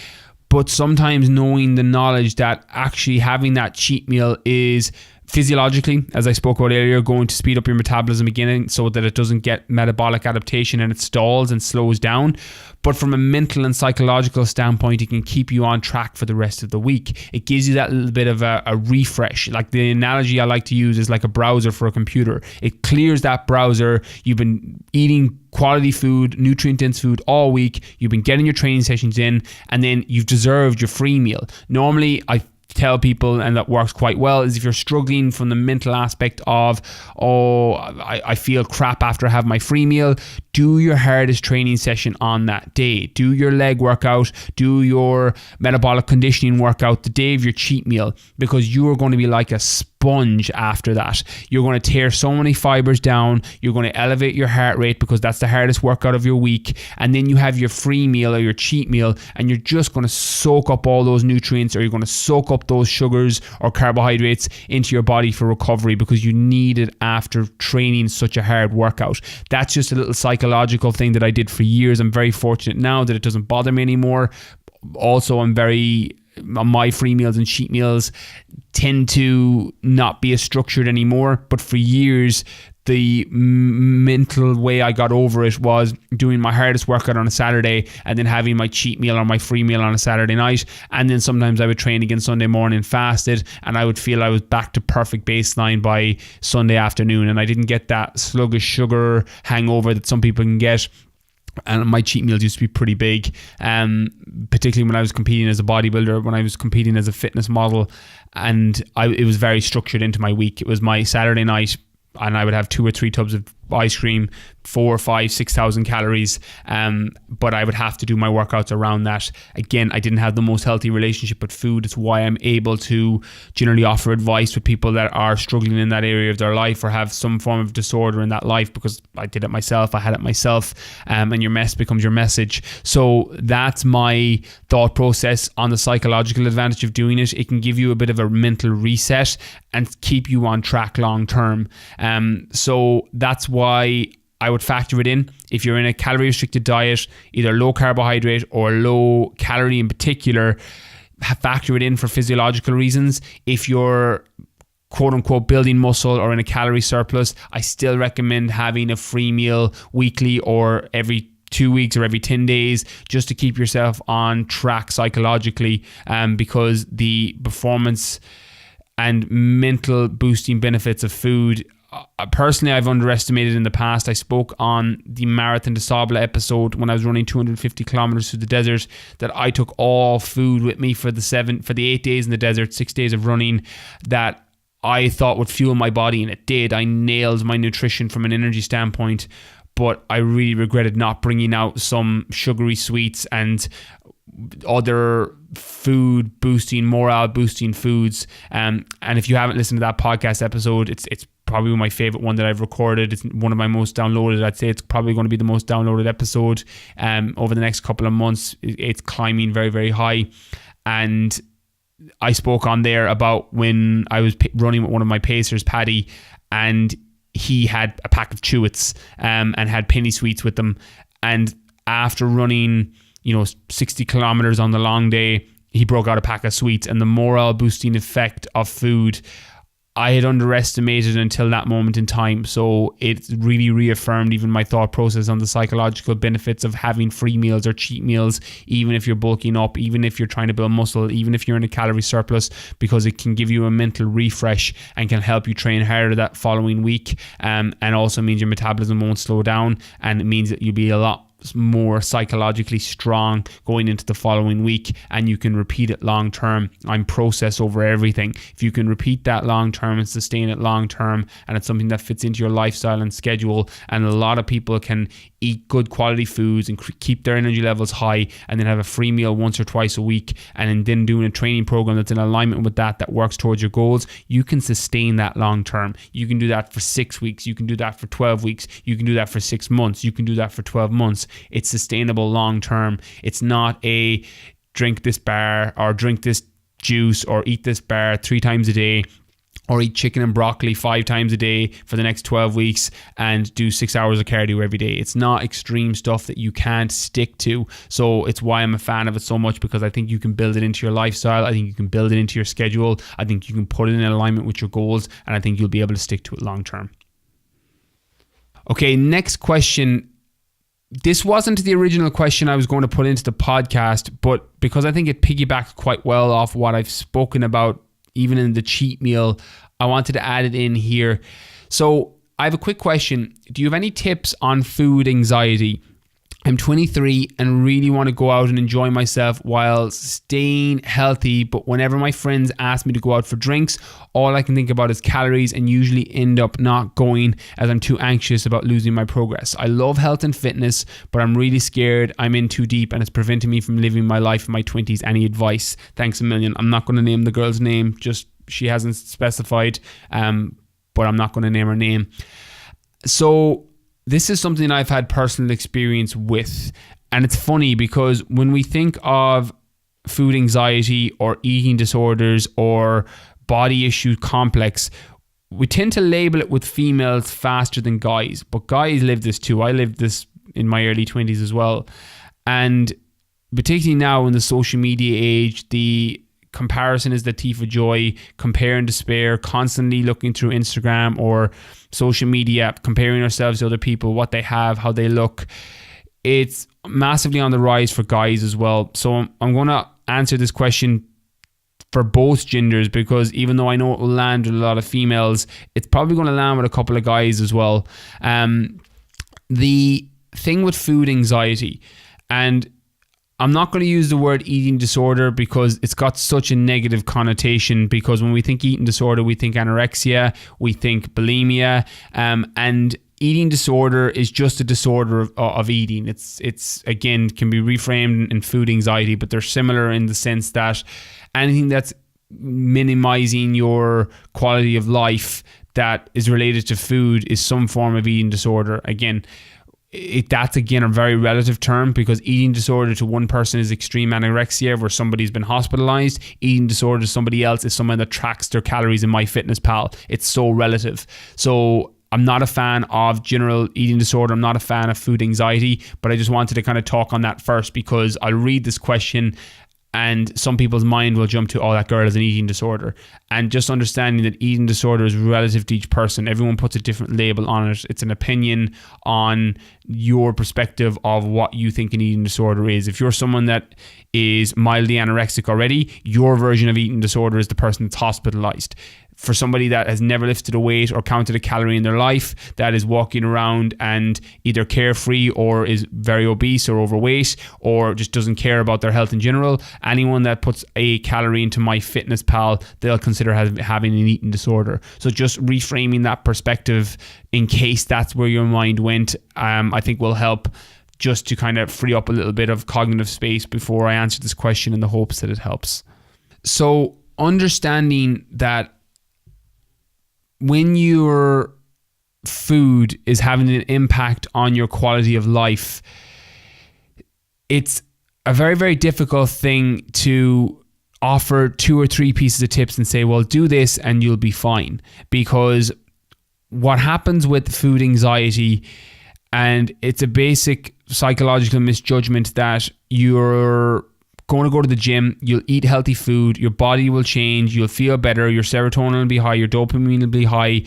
but sometimes knowing the knowledge that actually having that cheat meal is physiologically, as I spoke about earlier, going to speed up your metabolism again so that it doesn't get metabolic adaptation and it stalls and slows down. But from a mental and psychological standpoint, it can keep you on track for the rest of the week. It gives you that little bit of a refresh. Like, the analogy I like to use is like a browser for a computer. It clears that browser. You've been eating quality food, nutrient-dense food all week. You've been getting your training sessions in, and then you've deserved your free meal. Normally, I tell people, and that works quite well, is if you're struggling from the mental aspect of, I feel crap after I have my free meal, do your hardest training session on that day. Do your leg workout, do your metabolic conditioning workout the day of your cheat meal, because you are going to be like a sponge after that. You're going to tear so many fibers down. You're going to elevate your heart rate because that's the hardest workout of your week. And then you have your free meal or your cheat meal, and you're just going to soak up all those nutrients, or you're going to soak up those sugars or carbohydrates into your body for recovery, because you need it after training such a hard workout. That's just a little psychological thing that I did for years. I'm very fortunate now that it doesn't bother me anymore. Also, my free meals and cheat meals tend to not be as structured anymore. But for years, the mental way I got over it was doing my hardest workout on a Saturday and then having my cheat meal or my free meal on a Saturday night. And then sometimes I would train again Sunday morning fasted, and I would feel I was back to perfect baseline by Sunday afternoon. And I didn't get that sluggish sugar hangover that some people can get. And my cheat meals used to be pretty big, particularly when I was competing as a bodybuilder, when I was competing as a fitness model, and it was very structured into my week. It was my Saturday night, and I would have 2 or 3 tubs of ice cream, 4,000, 5,000, 6,000 calories, but I would have to do my workouts around that. Again, I didn't have the most healthy relationship with food. It's why I'm able to generally offer advice with people that are struggling in that area of their life or have some form of disorder in that life, because I did it myself, I had it myself, and your mess becomes your message. So that's my thought process on the psychological advantage of doing it. It can give you a bit of a mental reset and keep you on track long term. So that's why I would factor it in. If you're in a calorie restricted diet, either low carbohydrate or low calorie in particular, factor it in for physiological reasons. If you're quote unquote building muscle or in a calorie surplus, I still recommend having a free meal weekly or every 2 weeks or every 10 days, just to keep yourself on track psychologically, because the performance and mental boosting benefits of food, personally, I've underestimated in the past. I spoke on the Marathon des Sables episode when I was running 250 kilometers through the desert, that I took all food with me for the 8 days in the desert, 6 days of running, that I thought would fuel my body, and it did. I nailed my nutrition from an energy standpoint, but I really regretted not bringing out some sugary sweets and other food boosting, morale boosting foods. And if you haven't listened to that podcast episode, it's probably my favorite one that I've recorded. It's one of my most downloaded. I'd say it's probably going to be the most downloaded episode over the next couple of months. It's climbing very, very high. And I spoke on there about when I was running with one of my pacers, Paddy, and he had a pack of Chewits and had penny sweets with them. And after running 60 kilometers on the long day, he broke out a pack of sweets. And the morale boosting effect of food, I had underestimated until that moment in time. So it really reaffirmed even my thought process on the psychological benefits of having free meals or cheat meals, even if you're bulking up, even if you're trying to build muscle, even if you're in a calorie surplus, because it can give you a mental refresh and can help you train harder that following week, and also means your metabolism won't slow down, and it means that you'll be a lot more psychologically strong going into the following week, and you can repeat it long term. I'm process over everything. If you can repeat that long term and sustain it long term, and it's something that fits into your lifestyle and schedule, and a lot of people can eat good quality foods and keep their energy levels high, and then have a free meal once or twice a week, and then doing a training program that's in alignment with that works towards your goals, you can sustain that long term. You can do that for 6 weeks, you can do that for 12 weeks, you can do that for 6 months, you can do that for 12 months. It's sustainable long term. It's not a drink this bar or drink this juice or eat this bar 3 times a day, or eat chicken and broccoli 5 times a day for the next 12 weeks and do 6 hours of cardio every day. It's not extreme stuff that you can't stick to. So it's why I'm a fan of it so much, because I think you can build it into your lifestyle. I think you can build it into your schedule. I think you can put it in alignment with your goals, and I think you'll be able to stick to it long term. Okay, next question. This wasn't the original question I was going to put into the podcast, but because I think it piggybacks quite well off what I've spoken about even in the cheat meal, I wanted to add it in here. So I have a quick question. Do you have any tips on food anxiety? I'm 23 and really want to go out and enjoy myself while staying healthy. But whenever my friends ask me to go out for drinks, all I can think about is calories and usually end up not going as I'm too anxious about losing my progress. I love health and fitness, but I'm really scared I'm in too deep and it's preventing me from living my life in my 20s. Any advice? Thanks a million. I'm not going to name the girl's name. Just she hasn't specified, but I'm not going to name her name. So this is something I've had personal experience with. And it's funny because when we think of food anxiety or eating disorders or body issue complex, we tend to label it with females faster than guys. But guys live this too. I lived this in my early 20s as well. And particularly now in the social media age, the comparison is the thief of joy. Compare and despair, constantly looking through Instagram or social media, comparing ourselves to other people, what they have, how they look. It's massively on the rise for guys as well. So I'm going to answer this question for both genders, because even though I know it will land with a lot of females, it's probably going to land with a couple of guys as well. The thing with food anxiety, and I'm not going to use the word eating disorder because it's got such a negative connotation, because when we think eating disorder, we think anorexia, we think bulimia, and eating disorder is just a disorder of eating. It's again, can be reframed in food anxiety, but they're similar in the sense that anything that's minimizing your quality of life that is related to food is some form of eating disorder. Again, that's again a very relative term, because eating disorder to one person is extreme anorexia where somebody's been hospitalized. Eating disorder to somebody else is someone that tracks their calories in MyFitnessPal. It's so relative. So I'm not a fan of general eating disorder. I'm not a fan of food anxiety, but I just wanted to kind of talk on that first, because I'll read this question and some people's mind will jump to, oh, that girl has an eating disorder. And just understanding that eating disorder is relative to each person. Everyone puts a different label on it. It's an opinion on your perspective of what you think an eating disorder is. If you're someone that is mildly anorexic already, your version of eating disorder is the person that's hospitalized. For somebody that has never lifted a weight or counted a calorie in their life, that is walking around and either carefree or is very obese or overweight or just doesn't care about their health in general, anyone that puts a calorie into MyFitnessPal, they'll consider having an eating disorder. So just reframing that perspective in case that's where your mind went, I think will help just to kind of free up a little bit of cognitive space before I answer this question, in the hopes that it helps. So understanding that when your food is having an impact on your quality of life, it's a very, very difficult thing to offer 2 or 3 pieces of tips and say, well, do this and you'll be fine. Because what happens with food anxiety, and it's a basic psychological misjudgment that you're going to go to the gym, you'll eat healthy food, your body will change, you'll feel better, your serotonin will be high, your dopamine will be high,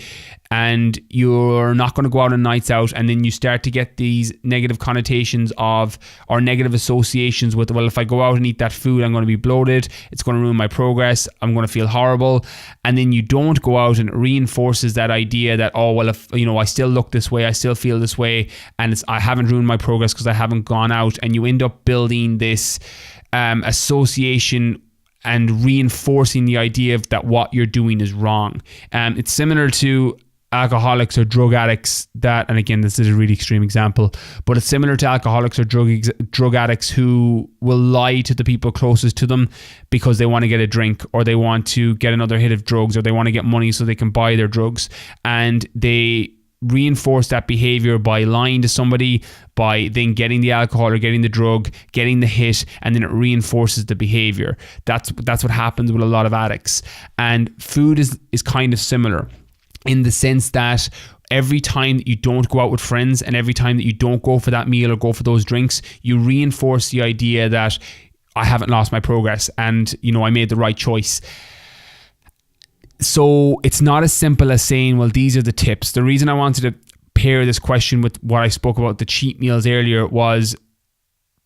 and you're not going to go out on nights out. And then you start to get these negative connotations of, or negative associations with, well, if I go out and eat that food, I'm going to be bloated, it's going to ruin my progress, I'm going to feel horrible. And then you don't go out, and it reinforces that idea that, oh, well, if, you know, I still look this way, I still feel this way, and I haven't ruined my progress because I haven't gone out. And you end up building this association and reinforcing the idea of that what you're doing is wrong. It's similar to alcoholics or drug addicts that, and again, this is a really extreme example, but it's similar to alcoholics or drug addicts who will lie to the people closest to them because they want to get a drink, or they want to get another hit of drugs, or they want to get money so they can buy their drugs. And they reinforce that behavior by lying to somebody, by then getting the alcohol or getting the drug, getting the hit, and then it reinforces the behavior. That's what happens with a lot of addicts. And food is kind of similar in the sense that every time that you don't go out with friends, and every time that you don't go for that meal or go for those drinks, you reinforce the idea that I haven't lost my progress and, you know, I made the right choice. So it's not as simple as saying, well, these are the tips. The reason I wanted to pair this question with what I spoke about, the cheat meals earlier, was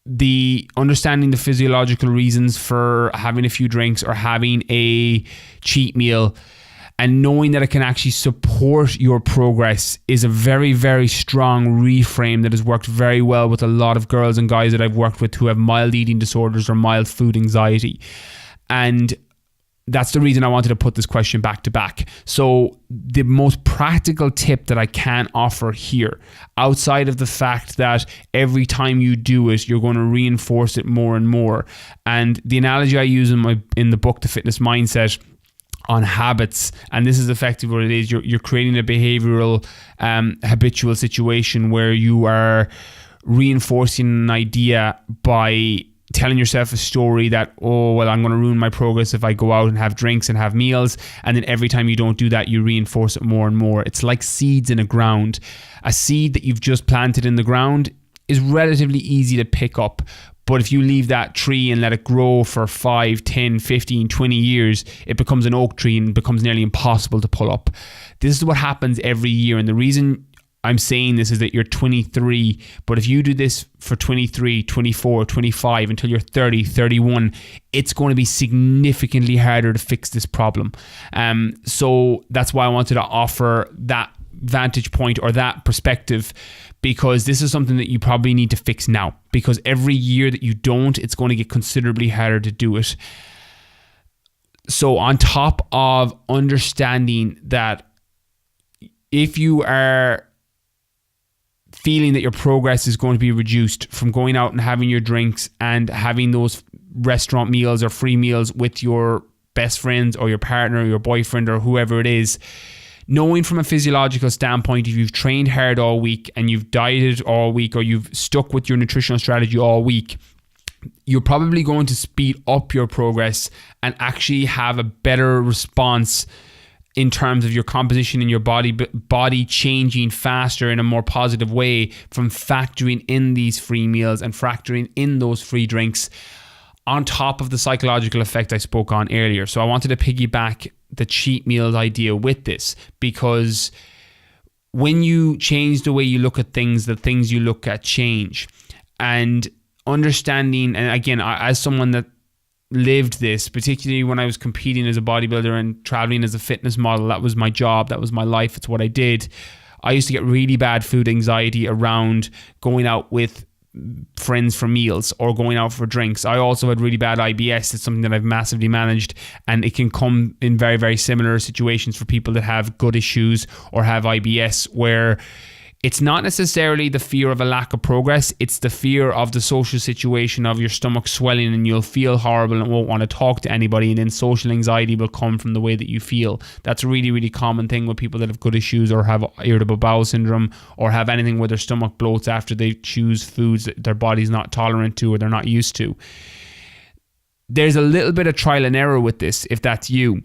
the understanding the physiological reasons for having a few drinks or having a cheat meal, and knowing that it can actually support your progress is a very, very strong reframe that has worked very well with a lot of girls and guys that I've worked with who have mild eating disorders or mild food anxiety. And that's the reason I wanted to put this question back to back. So the most practical tip that I can offer here, outside of the fact that every time you do it, you're going to reinforce it more and more. And the analogy I use in the book, The Fitness Mindset, on habits, and this is effectively what it is. You're creating a behavioral habitual situation where you are reinforcing an idea by telling yourself a story that, oh, well, I'm going to ruin my progress if I go out and have drinks and have meals. And then every time you don't do that, you reinforce it more and more. It's like seeds in a ground. A seed that you've just planted in the ground is relatively easy to pick up. But if you leave that tree and let it grow for 5, 10, 15, 20 years, it becomes an oak tree and becomes nearly impossible to pull up. This is what happens every year. And the reason I'm saying this is that you're 23, but if you do this for 23, 24, 25 until you're 30, 31, it's going to be significantly harder to fix this problem. So that's why I wanted to offer that vantage point or that perspective, because this is something that you probably need to fix now, because every year that you don't, it's going to get considerably harder to do it. So on top of understanding that if you are feeling that your progress is going to be reduced from going out and having your drinks and having those restaurant meals or free meals with your best friends or your partner or your boyfriend or whoever it is, knowing from a physiological standpoint, if you've trained hard all week and you've dieted all week or you've stuck with your nutritional strategy all week, you're probably going to speed up your progress and actually have a better response in terms of your composition in your body changing faster in a more positive way from factoring in these free meals and factoring in those free drinks on top of the psychological effect I spoke on earlier. So I wanted to piggyback the cheat meals idea with this, because when you change the way you look at things, the things you look at change. And understanding, and again, as someone that lived this, particularly when I was competing as a bodybuilder and traveling as a fitness model, that was my job, that was my life, it's what I did. I used to get really bad food anxiety around going out with friends for meals or going out for drinks. I also had really bad IBS. It's something that I've massively managed, and it can come in very, very similar situations for people that have gut issues or have IBS, where it's not necessarily the fear of a lack of progress, it's the fear of the social situation of your stomach swelling and you'll feel horrible and won't want to talk to anybody, and then social anxiety will come from the way that you feel. That's a really, really common thing with people that have gut issues or have irritable bowel syndrome or have anything where their stomach bloats after they choose foods that their body's not tolerant to or they're not used to. There's a little bit of trial and error with this if that's you.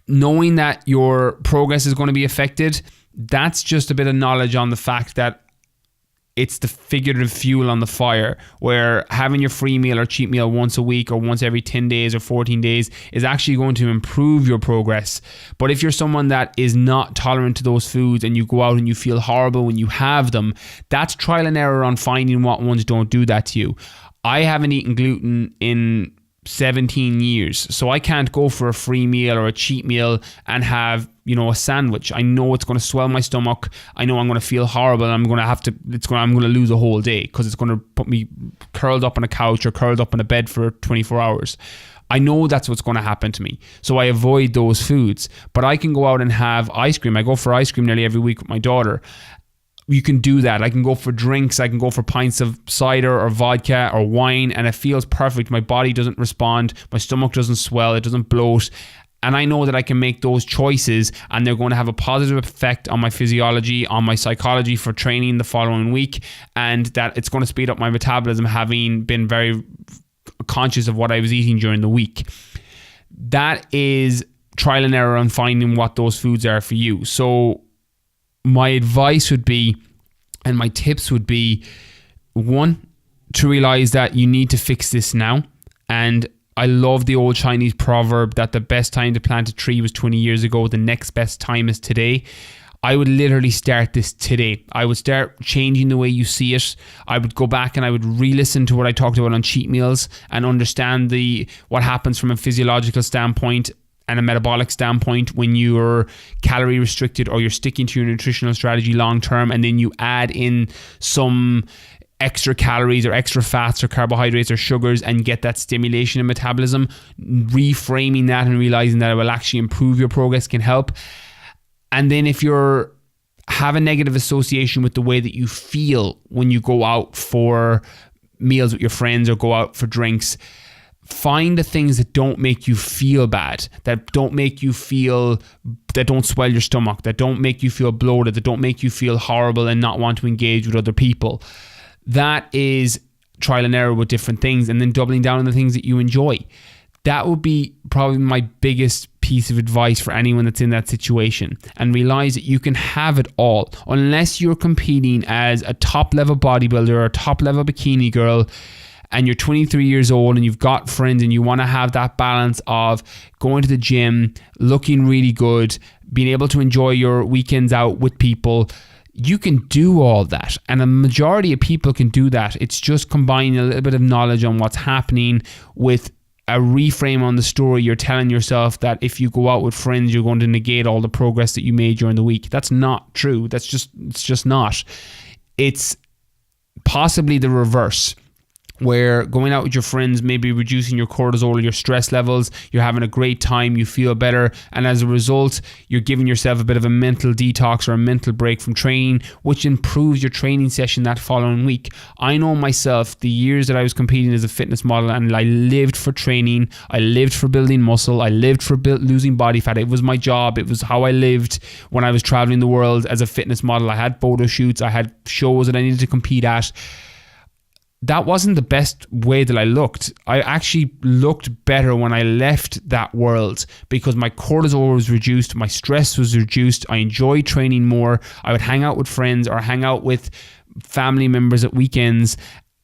Knowing that your progress is going to be affected, that's just a bit of knowledge on the fact that it's the figurative fuel on the fire, where having your free meal or cheat meal once a week or once every 10 days or 14 days is actually going to improve your progress. But if you're someone that is not tolerant to those foods and you go out and you feel horrible when you have them, that's trial and error on finding what ones don't do that to you. I haven't eaten gluten in 17 years, so I can't go for a free meal or a cheat meal and have, a sandwich. I know it's going to swell my stomach. I know I'm going to feel horrible. And I'm going to lose a whole day because it's going to put me curled up on a couch or curled up in a bed for 24 hours. I know that's what's going to happen to me. So I avoid those foods. But I can go out and have ice cream. I go for ice cream nearly every week with my daughter. You can do that. I can go for drinks. I can go for pints of cider or vodka or wine, and it feels perfect. My body doesn't respond. My stomach doesn't swell. It doesn't bloat. And I know that I can make those choices, and they're going to have a positive effect on my physiology, on my psychology for training the following week, and that it's going to speed up my metabolism, having been very conscious of what I was eating during the week. That is trial and error on finding what those foods are for you. So my advice would be, and my tips would be, one, to realize that you need to fix this now. And I love the old Chinese proverb that the best time to plant a tree was 20 years ago. The next best time is today. I would literally start this today. I would start changing the way you see it. I would go back and I would re-listen to what I talked about on cheat meals and understand what happens from a physiological standpoint, and a metabolic standpoint when you're calorie restricted or you're sticking to your nutritional strategy long term, and then you add in some extra calories or extra fats or carbohydrates or sugars and get that stimulation in metabolism. Reframing that and realizing that it will actually improve your progress can help. And then if you're have a negative association with the way that you feel when you go out for meals with your friends or go out for drinks, find the things that don't make you feel bad, that don't make you feel, that don't swell your stomach, that don't make you feel bloated, that don't make you feel horrible and not want to engage with other people. That is trial and error with different things, and then doubling down on the things that you enjoy. That would be probably my biggest piece of advice for anyone that's in that situation, and realize that you can have it all. Unless you're competing as a top level bodybuilder or a top level bikini girl, and you're 23 years old and you've got friends and you want to have that balance of going to the gym, looking really good, being able to enjoy your weekends out with people, you can do all that. And a majority of people can do that. It's just combining a little bit of knowledge on what's happening with a reframe on the story. You're telling yourself that if you go out with friends, you're going to negate all the progress that you made during the week. That's not true. It's just not. It's possibly the reverse, where going out with your friends, maybe reducing your cortisol or your stress levels, you're having a great time, you feel better, and as a result, you're giving yourself a bit of a mental detox or a mental break from training, which improves your training session that following week. I know myself, the years that I was competing as a fitness model, and I lived for training, I lived for building muscle, I lived for losing body fat. It was my job, it was how I lived when I was traveling the world as a fitness model. I had photo shoots, I had shows that I needed to compete at. That wasn't the best way that I looked. I actually looked better when I left that world because my cortisol was reduced, my stress was reduced, I enjoyed training more, I would hang out with friends or hang out with family members at weekends,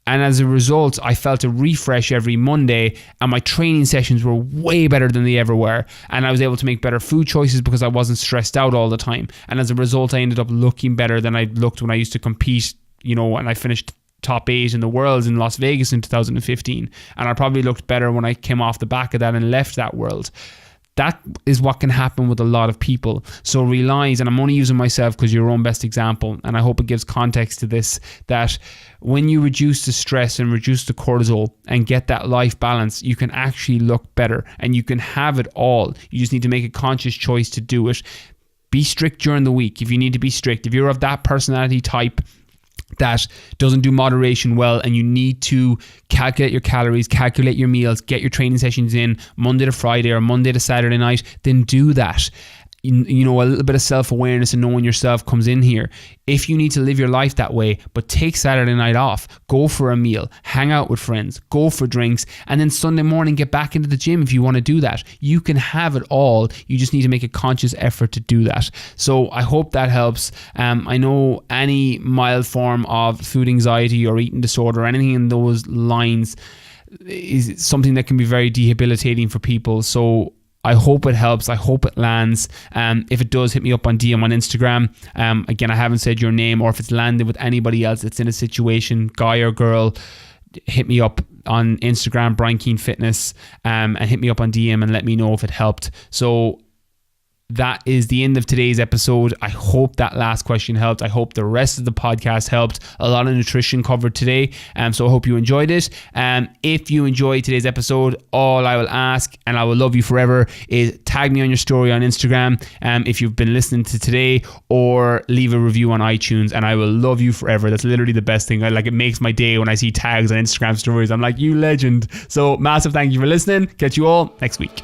and as a result, I felt a refresh every Monday, and my training sessions were way better than they ever were, and I was able to make better food choices because I wasn't stressed out all the time, and as a result, I ended up looking better than I looked when I used to compete, and I finished top 8 in the world in Las Vegas in 2015, and I probably looked better when I came off the back of that and left that world. That is what can happen with a lot of people. So realize, and I'm only using myself because you're your own best example, and I hope it gives context to this, that when you reduce the stress and reduce the cortisol and get that life balance, you can actually look better and you can have it all. You just need to make a conscious choice to do it. Be strict during the week if you need to be strict. If you're of that personality type that doesn't do moderation well, and you need to calculate your calories, calculate your meals, get your training sessions in Monday to Friday or Monday to Saturday night, then do that. A little bit of self-awareness and knowing yourself comes in here. If you need to live your life that way, but take Saturday night off, go for a meal, hang out with friends, go for drinks, and then Sunday morning get back into the gym if you want to do that. You can have it all. You just need to make a conscious effort to do that. So I hope that helps. I know any mild form of food anxiety or eating disorder or anything in those lines is something that can be very debilitating for people. So I hope it helps. I hope it lands. If it does, hit me up on DM on Instagram. Again, I haven't said your name, or if it's landed with anybody else that's in a situation, guy or girl, hit me up on Instagram, Brian Keane Fitness, and hit me up on DM and let me know if it helped. So that is the end of today's episode. I hope that last question helped. I hope the rest of the podcast helped. A lot of nutrition covered today, so I hope you enjoyed it. If you enjoyed today's episode, all I will ask, and I will love you forever, is tag me on your story on Instagram if you've been listening to today, or leave a review on iTunes, and I will love you forever. That's literally the best thing. It makes my day when I see tags on Instagram stories. I'm like, you legend. So massive thank you for listening. Catch you all next week.